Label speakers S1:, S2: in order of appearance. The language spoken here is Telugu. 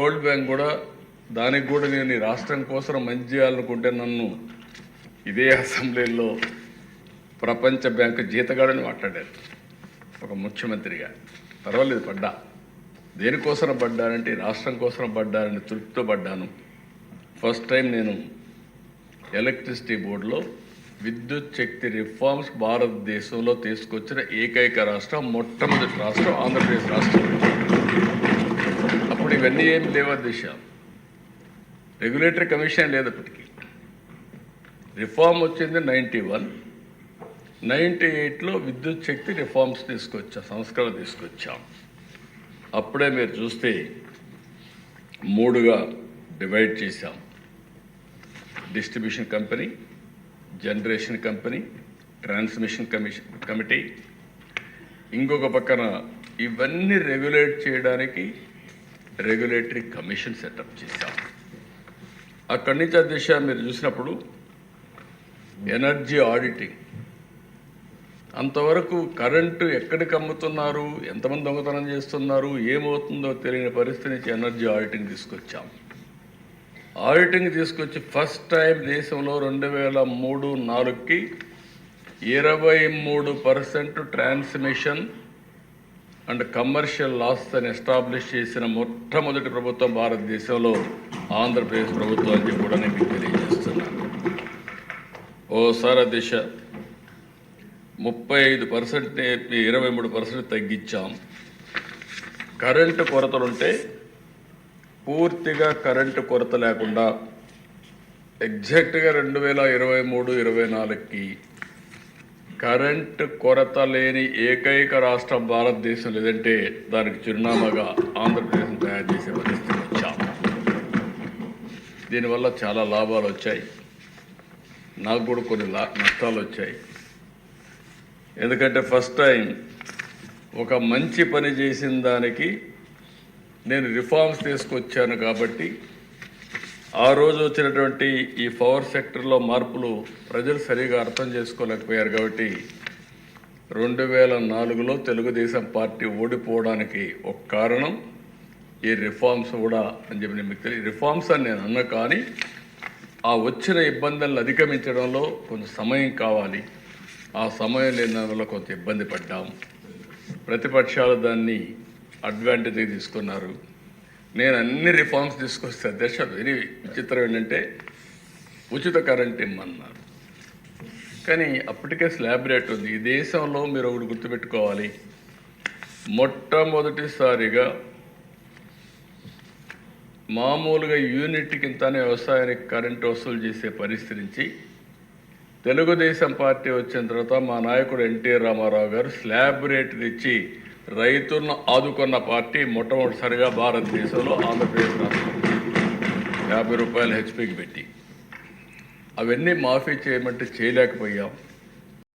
S1: వరల్డ్ బ్యాంక్ కూడా దానికి కూడా నేను ఈ రాష్ట్రం కోసం మంచి చేయాలనుకుంటే నన్ను ఇదే అసెంబ్లీలో ప్రపంచ బ్యాంకు జీతగాడని మాట్లాడారు ఒక ముఖ్యమంత్రిగా. పర్వాలేదు, పడ్డా. దేనికోసం పడ్డానంటే రాష్ట్రం కోసం పడ్డానని తృప్తితో పడ్డాను. ఫస్ట్ టైం నేను ఎలక్ట్రిసిటీ బోర్డులో విద్యుత్ శక్తి రిఫార్మ్స్ భారతదేశంలో తీసుకొచ్చిన ఏకైక రాష్ట్రం, మొట్టమొదటి రాష్ట్రం ఆంధ్రప్రదేశ్ రాష్ట్రం. అప్పుడు ఇవన్నీ ఏం లేవా దిశ, రెగ్యులేటరీ కమిషన్ లేదప్పటికీ. రిఫార్మ్ వచ్చింది 91, 98లో విద్యుత్ శక్తి రిఫార్మ్స్ తీసుకొచ్చాం, సంస్కరణ తీసుకొచ్చాం. అప్పుడే మీరు చూస్తే 3గా డివైడ్ చేశాం. Distribution company, generation company, transmission committee. ఇంకొక పక్కన ఇవన్నీ రెగ్యులేట్ చేయడానికి రెగ్యులేటరీ కమిషన్ సెటప్ చేశాం. అక్కడి నుంచి ఆ దిశ మీరు చూసినప్పుడు ఎనర్జీ ఆడిటింగ్, అంతవరకు కరెంటు ఎక్కడికి అమ్ముతున్నారు, ఎంతమంది దొంగతనం చేస్తున్నారు, ఏమవుతుందో తెలియని పరిస్థితి నుంచి ఎనర్జీ ఆడిటింగ్ తీసుకొచ్చాం. ఆడిటింగ్ తీసుకొచ్చి ఫస్ట్ టైం దేశంలో 2003-04కి 23% ట్రాన్స్మిషన్ అండ్ కమర్షియల్ లాస్ అని ఎస్టాబ్లిష్ చేసిన మొట్టమొదటి ప్రభుత్వం భారతదేశంలో ఆంధ్రప్రదేశ్ ప్రభుత్వం అని కూడా నేను మీకు తెలియజేస్తున్నాను. ఓసారి దిశ 35%, 23% తగ్గించాం. కరెంటు కొరతలుంటే పూర్తిగా కరెంటు కొరత లేకుండా ఎగ్జాక్ట్గా 2023-24కి కరెంటు కొరత లేని ఏకైక రాష్ట్రం భారతదేశం లేదంటే దానికి చిరునామాగా ఆంధ్రప్రదేశ్ తయారు చేసే పరిస్థితి వచ్చాం. దీనివల్ల చాలా లాభాలు వచ్చాయి, నాకు కూడా కొన్ని నష్టాలు వచ్చాయి. ఎందుకంటే ఫస్ట్ టైం ఒక మంచి పని చేసిన దానికి నేను రిఫార్మ్స్ తీసుకొచ్చాను కాబట్టి ఆ రోజు వచ్చినటువంటి ఈ పవర్ సెక్టర్లో మార్పులు ప్రజలు సరిగా అర్థం చేసుకోలేకపోయారు. కాబట్టి 2004లో తెలుగుదేశం పార్టీ ఓడిపోవడానికి ఒక కారణం ఈ రిఫార్మ్స్ కూడా అని చెప్పి మీకు తెలియదు. రిఫార్మ్స్ అని నేను అన్నా, కానీ ఆ వచ్చిన ఇబ్బందులను అధిగమించడంలో కొంచెం సమయం కావాలి. ఆ సమయం లేని వల్ల కొంత ఇబ్బంది పడ్డాం. ప్రతిపక్షాలు దాన్ని అడ్వాంటేజ్గా తీసుకున్నారు. నేను అన్ని రిఫార్మ్స్ తీసుకొస్తే అధ్యక్ష వెరీ విచిత్రం ఏంటంటే ఉచిత కరెంట్ ఇమ్మన్నారు. కానీ అప్పటికే స్లాబ్ రేట్ ఉంది. ఈ దేశంలో మీరు ఒకటి గుర్తుపెట్టుకోవాలి, మొట్టమొదటిసారిగా మామూలుగా యూనిట్కి ఇంతనే వ్యవసాయానికి కరెంటు వసూలు చేసే పరిస్థితి నుంచి తెలుగుదేశం పార్టీ వచ్చిన తర్వాత మా నాయకుడు ఎన్టీ రామారావు గారు స్లాబ్ రేట్ ఇచ్చి రైతులను ఆదుకున్న పార్టీ మొట్టమొదటిసారిగా భారతదేశంలో ఆంధ్రప్రదేశ్ రాష్ట్రం. 50 రూపాయలు హెచ్పీకి పెట్టి అవన్నీ మాఫీ చేయమంటే చేయలేకపోయాం.